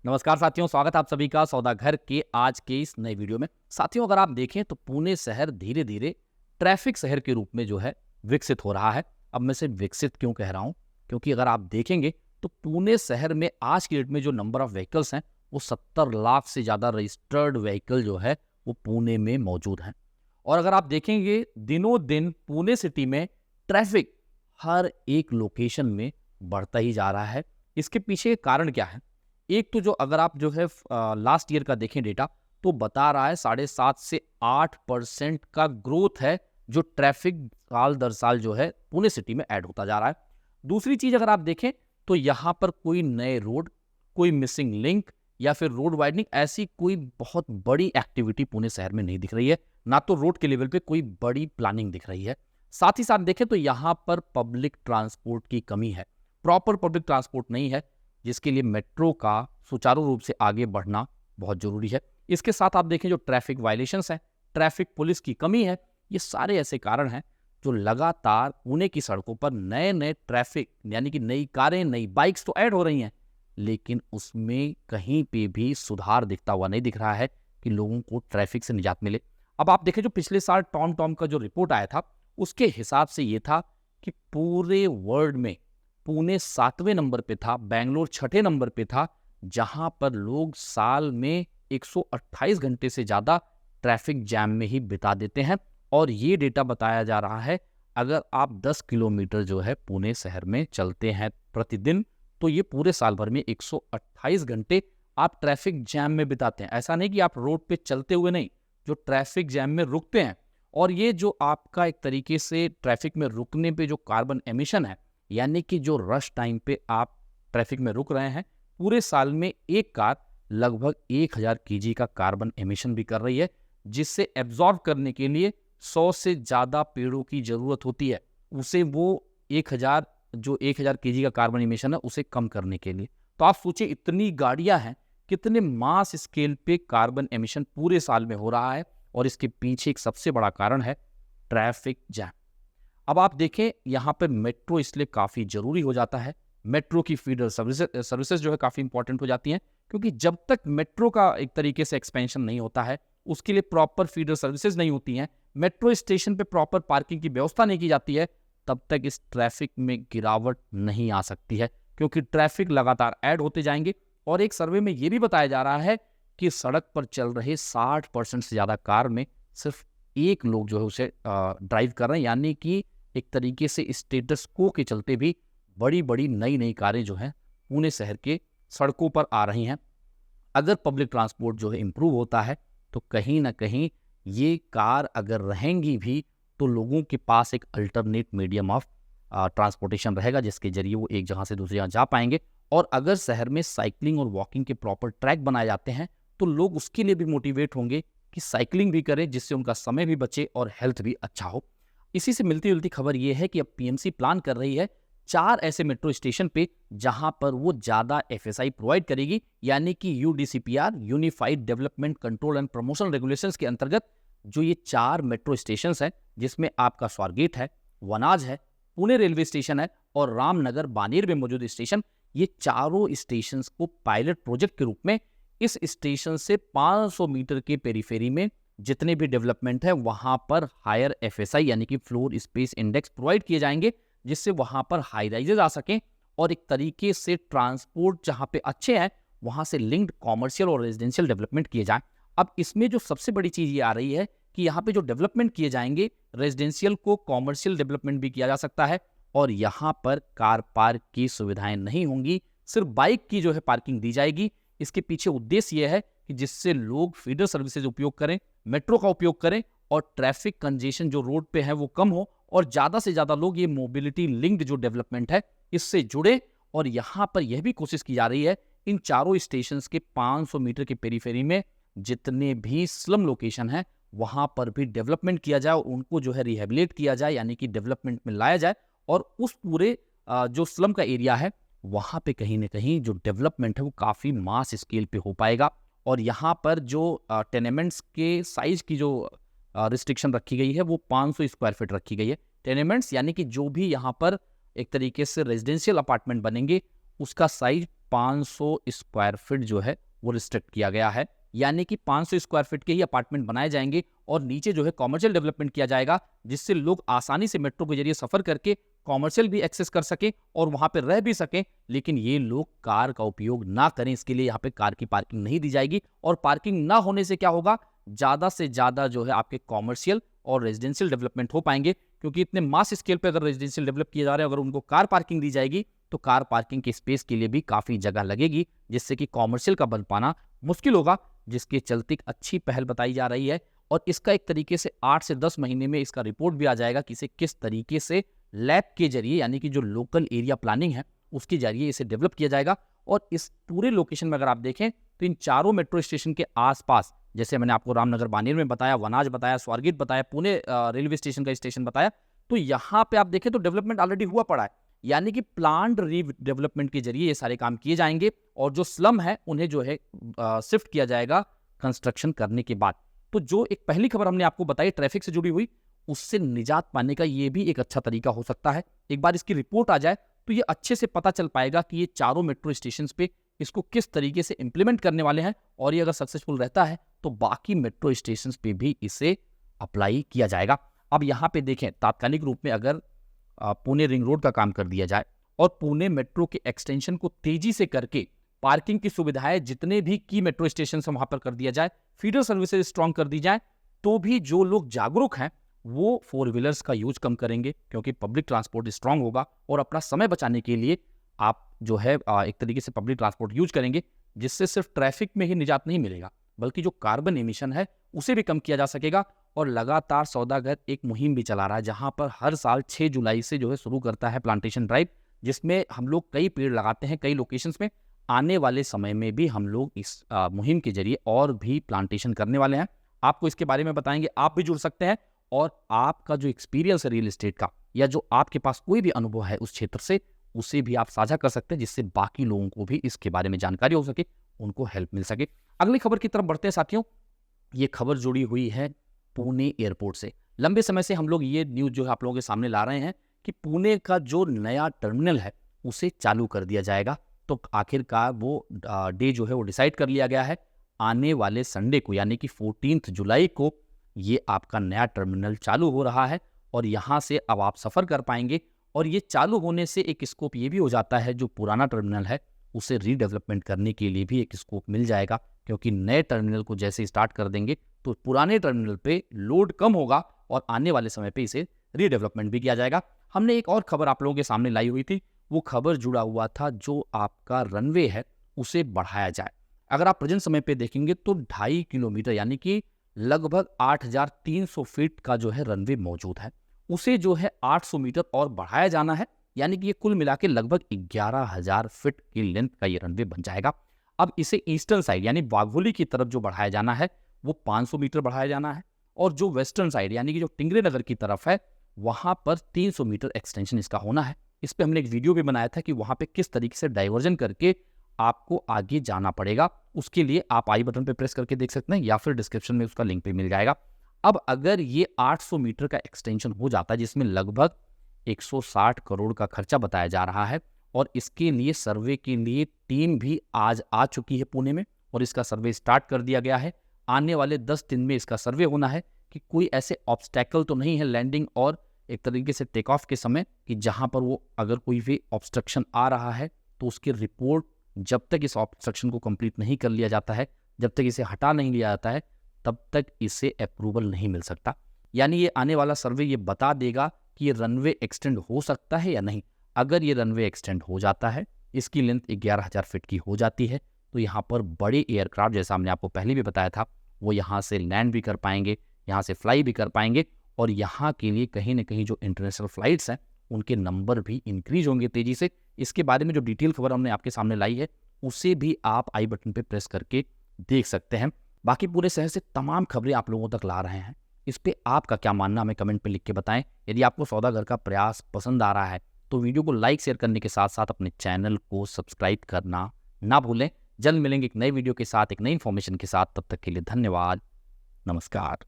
नमस्कार साथियों, स्वागत है आप सभी का सौदा घर के आज के इस नए वीडियो में। साथियों, अगर आप देखें तो पुणे शहर धीरे धीरे ट्रैफिक शहर के रूप में जो है विकसित हो रहा है। अब मैं सिर्फ विकसित क्यों कह रहा हूं, क्योंकि अगर आप देखेंगे तो पुणे शहर में आज की डेट में जो नंबर ऑफ व्हीकल्स हैं वो 70 लाख से ज़्यादा रजिस्टर्ड व्हीकल जो है वो पुणे में मौजूद हैं। और अगर आप देखेंगे दिनों दिन पुणे सिटी में ट्रैफिक हर एक लोकेशन में बढ़ता ही जा रहा है। इसके पीछे कारण क्या है? एक तो जो अगर आप जो है लास्ट ईयर का देखें डेटा तो बता रहा है 7.5 से 8% का ग्रोथ है जो ट्रैफिक साल दर साल जो है पुणे सिटी में ऐड होता जा रहा है। दूसरी चीज अगर आप देखें तो यहाँ पर कोई नए रोड, कोई मिसिंग लिंक या फिर रोड वाइडनिंग ऐसी कोई बहुत बड़ी एक्टिविटी पुणे शहर में नहीं दिख रही है। ना तो रोड के लेवल पे कोई बड़ी प्लानिंग दिख रही है। साथ ही साथ देखें तो यहाँ पर पब्लिक ट्रांसपोर्ट की कमी है, प्रॉपर पब्लिक ट्रांसपोर्ट नहीं है, जिसके लिए मेट्रो का सुचारू रूप से आगे बढ़ना बहुत जरूरी है। इसके साथ आप देखें जो ट्रैफिक वायलेशंस हैं, ट्रैफिक पुलिस की कमी है, ये सारे ऐसे कारण हैं जो लगातार पुणे की सड़कों पर नए नए ट्रैफिक यानी कि नई कारें, नई बाइक्स तो ऐड हो रही हैं, लेकिन उसमें कहीं पे भी सुधार दिखता हुआ नहीं दिख रहा है कि लोगों को ट्रैफिक से निजात मिले। अब आप देखें जो पिछले साल टॉम टॉम का जो रिपोर्ट आया था उसके हिसाब से ये था कि पूरे वर्ल्ड में पुणे 7वें नंबर पे था, बेंगलोर 6ठे नंबर पे था, जहां पर लोग साल में 128 घंटे से ज्यादा ट्रैफिक जैम में ही बिता देते हैं। और ये डेटा बताया जा रहा है अगर आप 10 किलोमीटर जो है पुणे शहर में चलते हैं प्रतिदिन तो ये पूरे साल भर में 128 घंटे आप ट्रैफिक जैम में बिताते हैं। ऐसा नहीं कि आप रोड पे चलते हुए नहीं, जो ट्रैफिक जैम में रुकते हैं। और ये जो आपका एक तरीके से ट्रैफिक में रुकने पे जो कार्बन एमिशन है, यानी कि जो रश टाइम पे आप ट्रैफिक में रुक रहे हैं, पूरे साल में एक कार लगभग 1000 केजी का कार्बन एमिशन भी कर रही है, जिससे एब्जॉर्ब करने के लिए 100 से ज्यादा पेड़ों की जरूरत होती है उसे वो 1000 केजी का कार्बन एमिशन है उसे कम करने के लिए। तो आप सोचिए इतनी गाड़ियां हैं, कितने मास स्केल पे कार्बन एमिशन पूरे साल में हो रहा है। और इसके पीछे एक सबसे बड़ा कारण है ट्रैफिक जैम। अब आप देखें यहाँ पे मेट्रो इसलिए काफ़ी ज़रूरी हो जाता है, मेट्रो की फीडर सर्विसेज जो है काफ़ी इंपॉर्टेंट हो जाती हैं, क्योंकि जब तक मेट्रो का एक तरीके से एक्सपेंशन नहीं होता है, उसके लिए प्रॉपर फीडर सर्विसेज नहीं होती हैं, मेट्रो स्टेशन पे प्रॉपर पार्किंग की व्यवस्था नहीं की जाती है, तब तक इस ट्रैफिक में गिरावट नहीं आ सकती है, क्योंकि ट्रैफिक लगातार ऐड होते जाएंगे। और एक सर्वे में ये भी बताया जा रहा है कि सड़क पर चल रहे 60% से ज़्यादा कार में सिर्फ एक लोग जो है उसे ड्राइव कर रहे हैं, यानी कि एक तरीके से स्टेटस को के चलते भी बड़ी बड़ी नई नई कारें जो हैं पुणे शहर के सड़कों पर आ रही हैं। अगर पब्लिक ट्रांसपोर्ट जो है इम्प्रूव होता है तो कहीं ना कहीं ये कार अगर रहेंगी भी तो लोगों के पास एक अल्टरनेट मीडियम ऑफ ट्रांसपोर्टेशन रहेगा, जिसके जरिए वो एक जगह से दूसरी जगह जा पाएंगे। और अगर शहर में साइकिलिंग और वॉकिंग के प्रॉपर ट्रैक बनाए जाते हैं तो लोग उसके लिए भी मोटिवेट होंगे कि साइकिलिंग भी करें, जिससे उनका समय भी बचे और हेल्थ भी अच्छा हो। इसी से मिलती जुलती खबर यह है कि अब पीएमसी प्लान कर रही है 4 ऐसे मेट्रो स्टेशन पे जहां पर वो ज्यादा एफएसआई प्रोवाइड करेगी, यानी कि UDCPR unified development control and promotion regulations के अंतर्गत जो ये 4 मेट्रो स्टेशन हैं, जिसमें आपका स्वारगेट है, वनाज है, पुणे रेलवे स्टेशन है और रामनगर बानेर में मौजूद स्टेशन, ये चारों स्टेशन को पायलट प्रोजेक्ट के रूप में इस स्टेशन से 500 मीटर के पेरीफेरी में जितने भी डेवलपमेंट है वहां पर हायर एफएसआई यानी कि फ्लोर स्पेस इंडेक्स प्रोवाइड किए जाएंगे, जिससे वहां पर हाई राइजेज आ सकें और एक तरीके से ट्रांसपोर्ट जहां पे अच्छे हैं वहां से लिंक्ड कॉमर्शियल और रेजिडेंशियल डेवलपमेंट किए जाएं। अब इसमें जो सबसे बड़ी चीज ये आ रही है कि यहाँ पे जो डेवलपमेंट किए जाएंगे, रेजिडेंशियल को कॉमर्शियल डेवलपमेंट भी किया जा सकता है और यहाँ पर कार पार्क की सुविधाएं नहीं होंगी, सिर्फ बाइक की जो है पार्किंग दी जाएगी। इसके पीछे उद्देश्य यह है कि जिससे लोग फीडर सर्विसेज उपयोग करें, मेट्रो का उपयोग करें और ट्रैफिक कंजेशन जो रोड पे है वो कम हो और ज्यादा से ज्यादा लोग ये मोबिलिटी लिंक्ड जो डेवलपमेंट है इससे जुड़े। और यहाँ पर यह भी कोशिश की जा रही है इन चारों स्टेशन के 500 मीटर के पेरीफेरी में जितने भी स्लम लोकेशन है वहां पर भी डेवलपमेंट किया जाए और उनको जो है रिहेबिलिट किया जाए, यानी कि डेवलपमेंट में लाया जाए और उस पूरे जो स्लम का एरिया है वहां पे कहीं ना कहीं जो डेवलपमेंट है वो काफी मास स्केल पे हो पाएगा। और यहाँ पर जो टेनेमेंट्स के साइज की जो रिस्ट्रिक्शन रखी गई है वो 500 स्क्वायर फीट रखी गई है। टेनेमेंट्स यानी कि जो भी यहाँ पर एक तरीके से रेजिडेंशियल अपार्टमेंट बनेंगे उसका साइज 500 स्क्वायर फीट जो है वो रिस्ट्रिक्ट किया गया है, यानी कि 500 स्क्वायर फीट के ही अपार्टमेंट बनाए जाएंगे और नीचे जो है कॉमर्शियल डेवलपमेंट किया जाएगा, जिससे लोग आसानी से मेट्रो के जरिए सफर करके कॉमर्शियल भी एक्सेस कर सके और वहां पे रह भी सके। लेकिन ये लोग कार का उपयोग ना करें, इसके लिए यहाँ पे कार की पार्किंग नहीं दी जाएगी। और पार्किंग ना होने से क्या होगा, ज्यादा से ज्यादा जो है आपके कॉमर्शियल और रेजिडेंशियल डेवलपमेंट हो पाएंगे, क्योंकि इतने मास स्केल पे अगर रेजिडेंशियल डेवलप किए जा रहे हैं, अगर उनको कार पार्किंग दी जाएगी तो कार पार्किंग की स्पेस के लिए भी काफी जगह लगेगी, जिससे कि कॉमर्शियल का बन पाना मुश्किल होगा, जिसके चलते अच्छी पहल बताई जा रही है। और इसका एक तरीके से 8 से 10 महीने में इसका रिपोर्ट भी आ जाएगा कि इसे किस तरीके से लैब के जरिए, यानी कि जो लोकल एरिया प्लानिंग है उसके जरिए इसे डेवलप किया जाएगा। और इस पूरे लोकेशन में अगर आप देखें तो इन चारों मेट्रो स्टेशन के आसपास, जैसे मैंने आपको रामनगर बानेर में बताया, वनाज बताया, स्वारगेट बताया, पुणे रेलवे स्टेशन का स्टेशन बताया, तो यहाँ पे आप देखें तो डेवलपमेंट ऑलरेडी हुआ पड़ा है, यानी कि प्लान्ड रीडेवलपमेंट के जरिए ये सारे काम किए जाएंगे। और जो स्लम है उन्हें जो है शिफ्ट किया जाएगा कंस्ट्रक्शन करने के बाद। तो जो एक पहली खबर हमने आपको बताई ट्रैफिक से जुड़ी हुई, उससे निजात पाने का ये भी एक अच्छा तरीका हो सकता है। एक बार इसकी रिपोर्ट आ जाए तो ये अच्छे से पता चल पाएगा कि ये चारों मेट्रो स्टेशन पे इसको किस तरीके से इंप्लीमेंट करने वाले हैं, और ये अगर सक्सेसफुल रहता है तो बाकी मेट्रो स्टेशन पे भी इसे अप्लाई किया जाएगा। अब यहाँ पे देखें, तात्कालिक रूप में अगर पुणे रिंग रोड का काम कर दिया जाए और पुणे मेट्रो के एक्सटेंशन को तेजी से करके पार्किंग की सुविधाएं जितने भी की मेट्रो स्टेशन से वहां पर कर दिया जाए, फीडर सर्विसेज स्ट्रांग कर दी जाए, तो भी जो लोग जागरूक हैं वो 4 व्हीलर्स का यूज कम करेंगे, क्योंकि पब्लिक ट्रांसपोर्ट स्ट्रांग होगा। और अपना समय बचाने के लिए आप जो है एक तरीके से पब्लिक ट्रांसपोर्ट यूज करेंगे, जिससे सिर्फ ट्रैफिक में ही निजात नहीं मिलेगा, बल्कि जो कार्बन एमिशन है उसे भी कम किया जा सकेगा। और लगातार सौदागर एक मुहिम भी चला रहा है, जहां पर हर साल 6 जुलाई से जो है शुरू करता है प्लांटेशन ड्राइव, जिसमें हम लोग कई पेड़ लगाते हैं कई लोकेशंस में। आने वाले समय में भी हम लोग इस मुहिम के जरिए और भी प्लांटेशन करने वाले हैं। आपको इसके बारे में बताएंगे, आप भी जुड़ सकते हैं। और आपका जो एक्सपीरियंस है रियल एस्टेट का, या जो आपके पास कोई भी अनुभव है उस क्षेत्र से, उसे भी आप साझा कर सकते हैं, जिससे बाकी लोगों को भी इसके बारे में जानकारी हो सके, उनको हेल्प मिल सके। अगली खबर की तरफ बढ़ते हैं साथियों। ये खबर जुड़ी हुई है पुणे एयरपोर्ट से। लंबे समय से हम लोग ये न्यूज जो है आप लोगों के सामने ला रहे हैं कि पुणे का जो नया टर्मिनल है उसे चालू कर दिया जाएगा। तो आखिरकार वो डे जो है वो डिसाइड कर लिया गया है, आने वाले संडे को, यानी कि 14 जुलाई को ये आपका नया टर्मिनल चालू हो रहा है। और यहाँ से अब आप सफ़र कर पाएंगे। और ये चालू होने से एक स्कोप ये भी हो जाता है, जो पुराना टर्मिनल है उसे रीडेवलपमेंट करने के लिए भी एक स्कोप मिल जाएगा, क्योंकि नए टर्मिनल को जैसे स्टार्ट कर देंगे तो पुराने टर्मिनल पे लोड कम होगा और आने वाले समय पे इसे रीडेवलपमेंट भी किया जाएगा। हमने एक और खबर आप लोगों के सामने लाई हुई थी, वो खबर जुड़ा हुआ था जो आपका रनवे है उसे बढ़ाया जाए। अगर आप प्रेजेंट समय पे देखेंगे तो 2.5 किलोमीटर, यानी कि लगभग 8,300 फीट का जो है रनवे मौजूद है, उसे जो है 800 मीटर और बढ़ाया जाना है, यानी कि ये कुल मिला के लगभग 11,000 फीट की लेंथ का ये रनवे बन जाएगा। अब इसे ईस्टर्न साइड यानी वाघोली की तरफ जो बढ़ाया जाना है वो 500 मीटर बढ़ाया जाना है, और जो वेस्टर्न साइड यानी कि जो टिंगरे नगर की तरफ है वहां पर 300 मीटर एक्सटेंशन इसका होना है। इस पे हमने एक वीडियो भी बनाया था कि वहां पे किस तरीके से डाइवर्जन करके आपको आगे जाना पड़ेगा। उसके लिए आप आई बटन पे प्रेस करके देख सकते हैं, या फिर डिस्क्रिप्शन में उसका लिंक भी मिल जाएगा। अब अगर ये 800 मीटर का एक्सटेंशन हो जाता है, जिसमें लगभग 160 करोड़ का खर्चा बताया जा रहा है, और इसके लिए सर्वे के लिए टीम भी आज आ चुकी है पुणे में, और इसका सर्वे स्टार्ट कर दिया गया है। आने वाले 10 दिन में इसका सर्वे होना है कि कोई ऐसे ऑब्स्टैकल तो नहीं है लैंडिंग और एक तरीके से टेक ऑफ के समय, कि जहां पर वो अगर कोई भी ऑब्स्ट्रक्शन आ रहा है तो उसकी रिपोर्ट जब तक इस ऑब्स्ट्रक्शन को कंप्लीट नहीं कर लिया जाता है, जब तक इसे हटा नहीं लिया जाता है, तब तक इसे अप्रूवल नहीं मिल सकता। यानी ये आने वाला सर्वे ये बता देगा कि ये रनवे एक्सटेंड हो सकता है या नहीं। अगर ये रनवे एक्सटेंड हो जाता है, इसकी लेंथ 11,000 फीट की हो जाती है, तो यहाँ पर बड़े एयरक्राफ्ट, जैसा हमने आपको पहले भी बताया था, वो यहाँ से लैंड भी कर पाएंगे, यहाँ से फ्लाई भी कर पाएंगे, और यहाँ के लिए कहीं ना कहीं जो इंटरनेशनल फ्लाइट्स हैं उनके नंबर भी इंक्रीज होंगे तेजी से। इसके बारे में जो डिटेल खबर हमने आपके सामने लाई है उसे भी आप आई बटन पे प्रेस करके देख सकते हैं। बाकी पूरे शहर से तमाम खबरें आप लोगों तक ला रहे हैं। इस पे आपका क्या मानना हमें कमेंट पे लिख के बताएं। यदि आपको सौदागर का प्रयास पसंद आ रहा है तो वीडियो को लाइक शेयर करने के साथ साथ अपने चैनल को सब्सक्राइब करना ना भूलें। जल्द मिलेंगे एक नई वीडियो के साथ, एक नई इन्फॉर्मेशन के साथ। तब तक के लिए धन्यवाद, नमस्कार।